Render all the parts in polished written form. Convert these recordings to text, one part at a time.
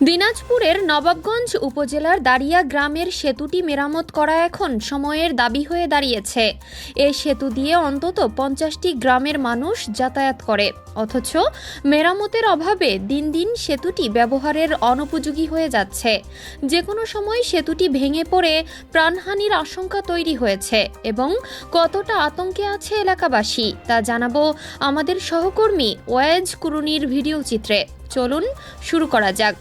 দিনাজপুরের নবাবগঞ্জ উপজেলার দারিয়া গ্রামের সেতুটি মেরামত করা এখন সময়ের দাবি হয়ে দাঁড়িয়েছে। এই সেতু দিয়ে অন্তত 50টি গ্রামের মানুষ যাতায়াত করে, অথচ মেরামতের অভাবে দিন দিন সেতুটি ব্যবহারের অনুপযোগী হয়ে যাচ্ছে। যে কোনো সময় সেতুটি ভেঙে পড়ে প্রাণহানির আশঙ্কা তৈরি হয়েছে এবং কতটা আতঙ্কে আছে এলাকাবাসী তা জানাবো আমাদের সহকর্মী ওয়াজ কুরুনির ভিডিও চিত্রে। চলুন শুরু করা যাক।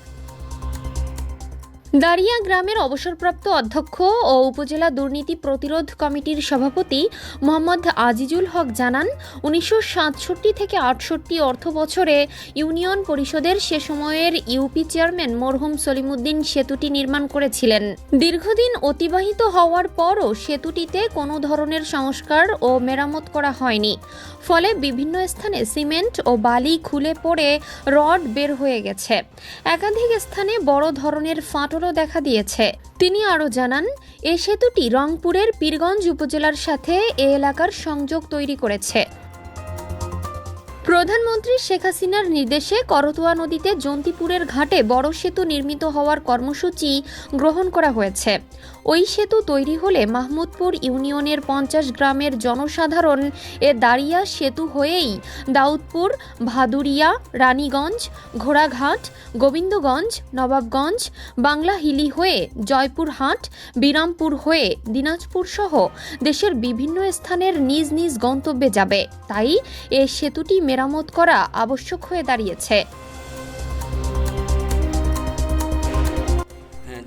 দারিয়া গ্রামের অবসরপ্রাপ্ত অধ্যক্ষ ও উপজেলা দুর্নীতি প্রতিরোধ কমিটির সভাপতি মোহাম্মদ আজিজুল হক জানান, 1967 থেকে 68 অর্থ বছরে ইউনিয়ন পরিষদের সে সময়ের ইউপি চেয়ারম্যান মরহুম সলিমুদ্দিন সেতুটি নির্মাণ করেছিলেন। দীর্ঘদিন অতিবাহিত হওয়ার পরও সেতুটিতে কোনো ধরনের সংস্কার ও মেরামত করা হয়নি, ফলে বিভিন্ন স্থানে সিমেন্ট ও বালি খুলে পড়ে রড বের হয়ে গেছে। একাধিক স্থানে বড় ধরনের ফাটল দেখা দিয়েছে। তিনি আরও জানান, এই সেতুটি রংপুরের পীরগঞ্জ উপজেলার সাথে এ এলাকার সংযোগ তৈরি করেছে। প্রধানমন্ত্রী শেখ হাসিনার নির্দেশে করতোয়া নদীতে জন্তিপুরের ঘাটে বড় সেতু নির্মিত হওয়ার কর্মসূচি গ্রহণ করা হয়েছে। ওই সেতু তৈরি হলে মাহমুদপুর ইউনিয়নের 50 গ্রামের জনসাধারণ এ দারিয়া সেতু হয়েই দাউদপুর, ভাদুরিয়া, রানীগঞ্জ, ঘোড়াঘাট, গোবিন্দগঞ্জ, নবাবগঞ্জ, বাংলাহিলি হয়ে জয়পুরহাট, বিরামপুর হয়ে দিনাজপুর সহ দেশের বিভিন্ন স্থানের নিজ নিজ গন্তব্যে যাবে। তাই এই সেতুটি মেরামত করা আবশ্যক হয়ে দাঁড়িয়েছে।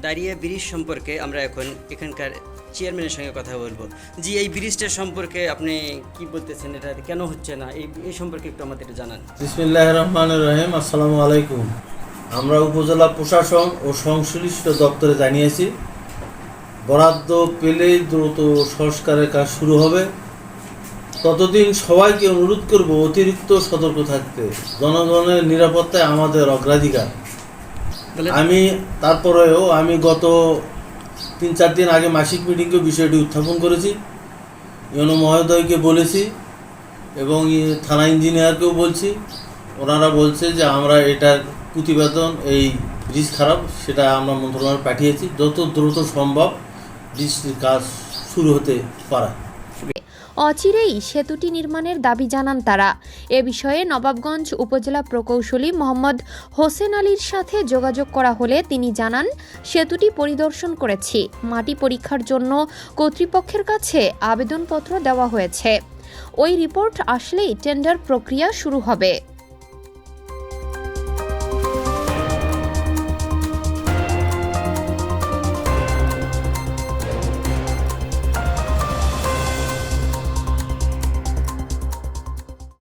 দারিয়া ব্রিজ সম্পর্কে আমরা এখন এখানকার চেয়ারম্যানের সঙ্গে কথা বলবো। জি, এই ব্রিজটার সম্পর্কে আপনি কি বলতেছেন, এটা কেন হচ্ছে না, এই সম্পর্কে একটু আমাদের জানান। বিসমিল্লাহির রহমানির রহিম। আসসালামু আলাইকুম। আমরা উপজেলা প্রশাসন ও সংশ্লিষ্ট দপ্তরে জানিয়েছি, বরাদ্দ পেলেই দ্রুত সংস্কারের কাজ শুরু হবে। ততদিন সবাইকে অনুরোধ করব অতিরিক্ত সতর্ক থাকতে। জনগণের নিরাপত্তায় আমাদের অগ্রাধিকার। আমি গত 3-4 দিন আগে মাসিক মিটিংয়ে বিষয়টি উত্থাপন করেছি, ইউনো মহোদয়কে বলেছি এবং থানা ইঞ্জিনিয়ারকেও বলছি। ওনারা বলছে যে আমরা এটার প্রতিবেদন, এই ব্রিজ খারাপ সেটা আমরা মন্ত্রণালয়ে পাঠিয়েছি, যত দ্রুত সম্ভব ব্রিজটির কাজ শুরু হতে পারে। অচিরেই সেতুটি নির্মাণের দাবি জানান তারা। এ বিষয়ে নবাবগঞ্জ উপজেলা প্রকৌশলী মোহাম্মদ হোসেন আলীর সাথে যোগাযোগ করা হলে তিনি জানান, সেতুটি পরিদর্শন করেছি, মাটি পরীক্ষার জন্য কর্তৃপক্ষের কাছে আবেদনপত্র দেওয়া হয়েছে। ওই রিপোর্ট আসলেই টেন্ডার প্রক্রিয়া শুরু হবে।